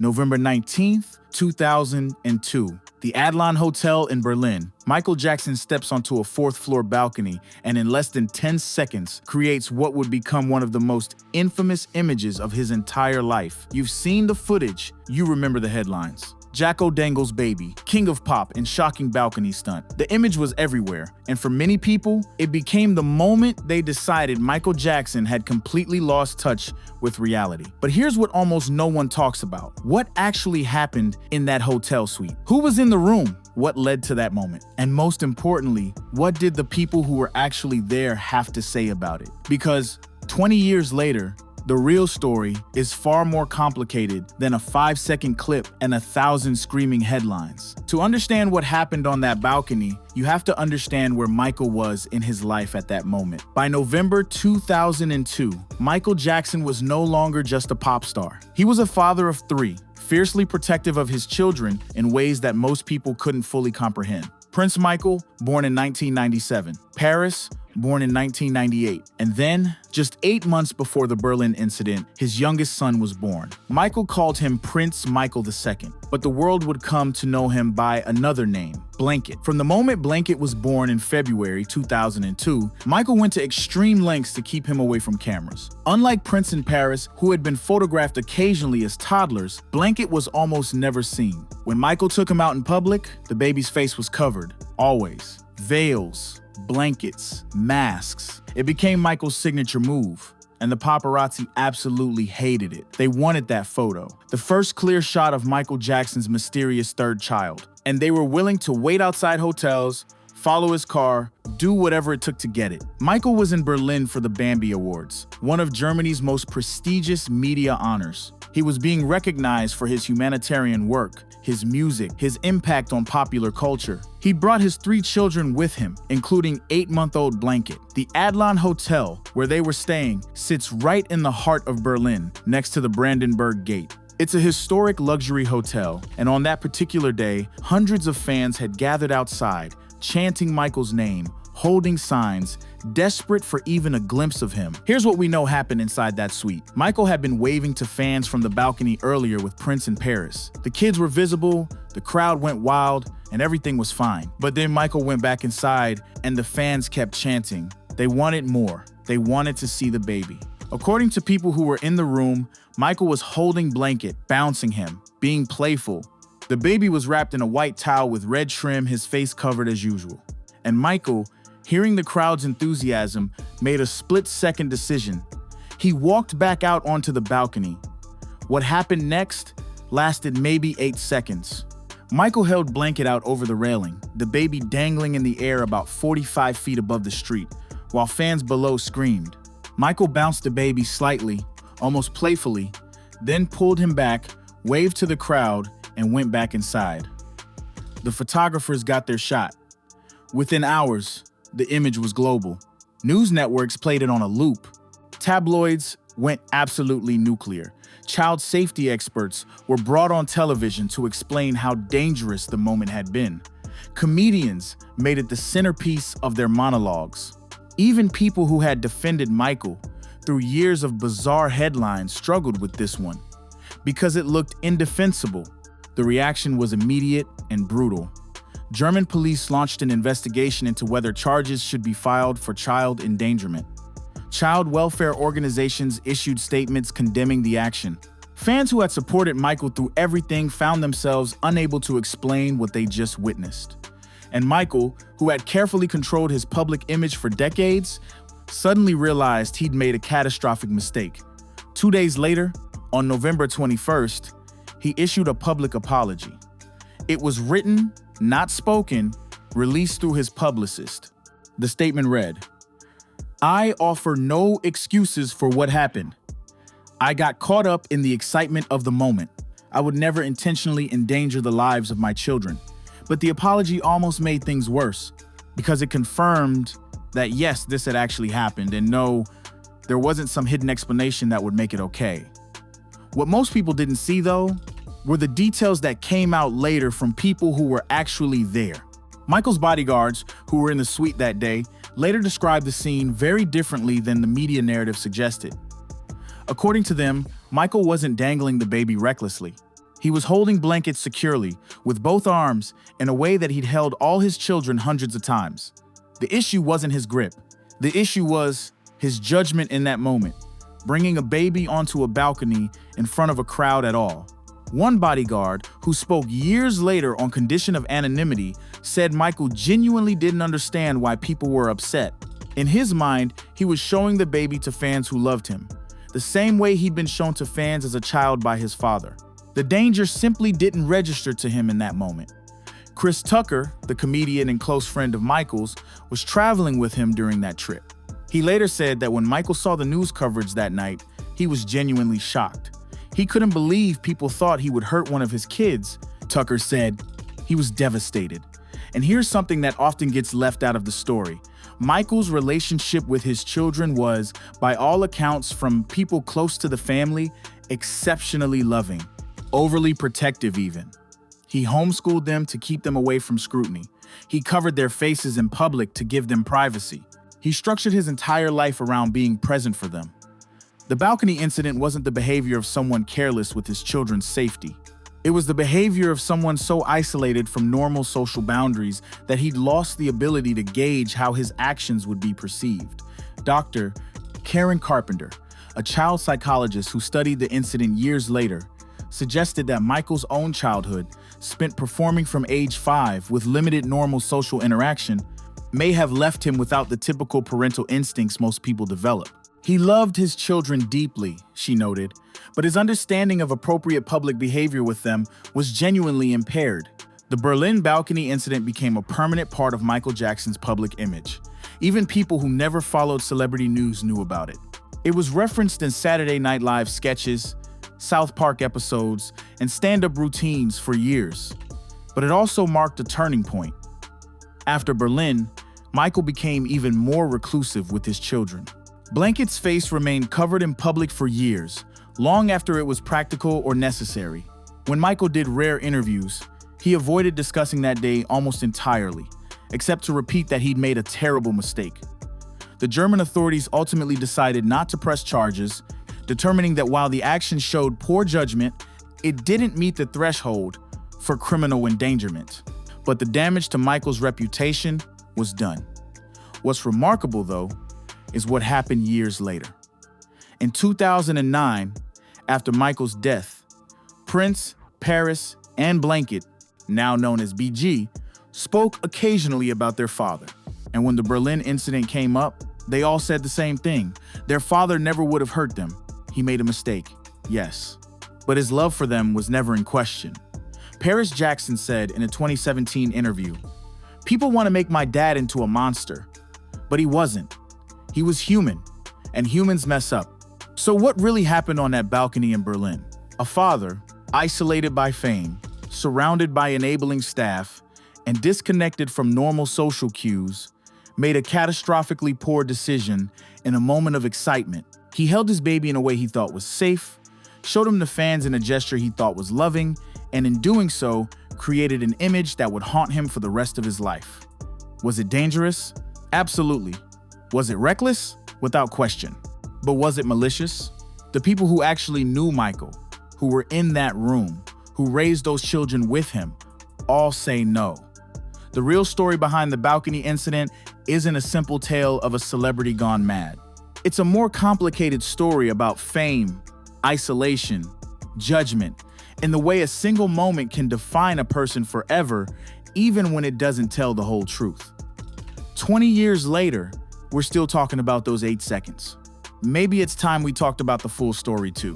November 19th, 2002. The Adlon Hotel in Berlin. Michael Jackson steps onto a fourth-floor balcony and in less than 10 seconds creates what would become one of the most infamous images of his entire life. You've seen the footage, you remember the headlines. Jacko Dangle's baby, king of pop and shocking balcony stunt. The image was everywhere, and for many people, it became the moment they decided Michael Jackson had completely lost touch with reality. But here's what almost no one talks about. What actually happened in that hotel suite? Who was in the room? What led to that moment? And most importantly, what did the people who were actually there have to say about it? Because 20 years later, the real story is far more complicated than a 5-second clip and 1,000 screaming headlines. To understand what happened on that balcony, you have to understand where Michael was in his life at that moment. By November 2002, Michael Jackson was no longer just a pop star. He was a father of 3, fiercely protective of his children in ways that most people couldn't fully comprehend. Prince Michael, born in 1997. Paris, born in 1998. And then, just 8 months before the Berlin incident, his youngest son was born. Michael called him Prince Michael II, but the world would come to know him by another name, Blanket. From the moment Blanket was born in February 2002, Michael went to extreme lengths to keep him away from cameras. Unlike Prince and Paris, who had been photographed occasionally as toddlers, Blanket was almost never seen. When Michael took him out in public, the baby's face was covered, always. Veils, blankets, masks. It became Michael's signature move, and the paparazzi absolutely hated it. They wanted that photo, the first clear shot of Michael Jackson's mysterious third child, and they were willing to wait outside hotels, follow his car, do whatever it took to get it. Michael was in Berlin for the Bambi Awards, one of Germany's most prestigious media honors. He was being recognized for his humanitarian work, his music, his impact on popular culture. He brought his 3 children with him, including 8-month-old Blanket. The Adlon Hotel, where they were staying, sits right in the heart of Berlin, next to the Brandenburg Gate. It's a historic luxury hotel, and on that particular day, hundreds of fans had gathered outside, chanting Michael's name, holding signs, desperate for even a glimpse of him. Here's what we know happened inside that suite. Michael had been waving to fans from the balcony earlier with Prince and Paris. The kids were visible, the crowd went wild, and everything was fine. But then Michael went back inside, and the fans kept chanting. They wanted more. They wanted to see the baby. According to people who were in the room, Michael was holding Blanket, bouncing him, being playful. The baby was wrapped in a white towel with red trim, his face covered as usual. And Michael, hearing the crowd's enthusiasm, made a split-second decision. He walked back out onto the balcony. What happened next lasted maybe 8 seconds. Michael held Blanket out over the railing, the baby dangling in the air about 45 feet above the street, while fans below screamed. Michael bounced the baby slightly, almost playfully, then pulled him back, waved to the crowd, and went back inside. The photographers got their shot. Within hours, the image was global. News networks played it on a loop. Tabloids went absolutely nuclear. Child safety experts were brought on television to explain how dangerous the moment had been. Comedians made it the centerpiece of their monologues. Even people who had defended Michael through years of bizarre headlines struggled with this one. Because it looked indefensible, the reaction was immediate and brutal. German police launched an investigation into whether charges should be filed for child endangerment. Child welfare organizations issued statements condemning the action. Fans who had supported Michael through everything found themselves unable to explain what they just witnessed. And Michael, who had carefully controlled his public image for decades, suddenly realized he'd made a catastrophic mistake. 2 days later, on November 21st, he issued a public apology. It was written, not spoken, released through his publicist. The statement read, "I offer no excuses for what happened. I got caught up in the excitement of the moment. I would never intentionally endanger the lives of my children." But the apology almost made things worse, because it confirmed that yes, this had actually happened, and no, there wasn't some hidden explanation that would make it okay. What most people didn't see, though, were the details that came out later from people who were actually there. Michael's bodyguards, who were in the suite that day, later described the scene very differently than the media narrative suggested. According to them, Michael wasn't dangling the baby recklessly. He was holding blankets securely, with both arms, in a way that he'd held all his children hundreds of times. The issue wasn't his grip. The issue was his judgment in that moment, bringing a baby onto a balcony in front of a crowd at all. One bodyguard, who spoke years later on condition of anonymity, said Michael genuinely didn't understand why people were upset. In his mind, he was showing the baby to fans who loved him, the same way he'd been shown to fans as a child by his father. The danger simply didn't register to him in that moment. Chris Tucker, the comedian and close friend of Michael's, was traveling with him during that trip. He later said that when Michael saw the news coverage that night, he was genuinely shocked. He couldn't believe people thought he would hurt one of his kids. Tucker said he was devastated. And here's something that often gets left out of the story. Michael's relationship with his children was, by all accounts from people close to the family, exceptionally loving, overly protective even. He homeschooled them to keep them away from scrutiny. He covered their faces in public to give them privacy. He structured his entire life around being present for them. The balcony incident wasn't the behavior of someone careless with his children's safety. It was the behavior of someone so isolated from normal social boundaries that he'd lost the ability to gauge how his actions would be perceived. Dr. Karen Carpenter, a child psychologist who studied the incident years later, suggested that Michael's own childhood, spent performing from age 5 with limited normal social interaction, may have left him without the typical parental instincts most people develop. He loved his children deeply, she noted, but his understanding of appropriate public behavior with them was genuinely impaired. The Berlin balcony incident became a permanent part of Michael Jackson's public image. Even people who never followed celebrity news knew about it. It was referenced in Saturday Night Live sketches, South Park episodes, and stand-up routines for years. But it also marked a turning point. After Berlin, Michael became even more reclusive with his children. Blankett's face remained covered in public for years, long after it was practical or necessary. When Michael did rare interviews, he avoided discussing that day almost entirely, except to repeat that he'd made a terrible mistake. The German authorities ultimately decided not to press charges, determining that while the action showed poor judgment, it didn't meet the threshold for criminal endangerment. But the damage to Michael's reputation was done. What's remarkable, though, is what happened years later. In 2009, after Michael's death, Prince, Paris, and Blanket, now known as BG, spoke occasionally about their father. And when the Berlin incident came up, they all said the same thing. Their father never would have hurt them. He made a mistake, yes. But his love for them was never in question. Paris Jackson said in a 2017 interview, "People want to make my dad into a monster, but he wasn't. He was human, and humans mess up." So what really happened on that balcony in Berlin? A father, isolated by fame, surrounded by enabling staff, and disconnected from normal social cues, made a catastrophically poor decision in a moment of excitement. He held his baby in a way he thought was safe, showed him to fans in a gesture he thought was loving, and in doing so, created an image that would haunt him for the rest of his life. Was it dangerous? Absolutely. Was it reckless? Without question. But was it malicious? The people who actually knew Michael, who were in that room, who raised those children with him, all say no. The real story behind the balcony incident isn't a simple tale of a celebrity gone mad. It's a more complicated story about fame, isolation, judgment, and the way a single moment can define a person forever, even when it doesn't tell the whole truth. 20 years later, we're still talking about those 8 seconds. Maybe it's time we talked about the full story too.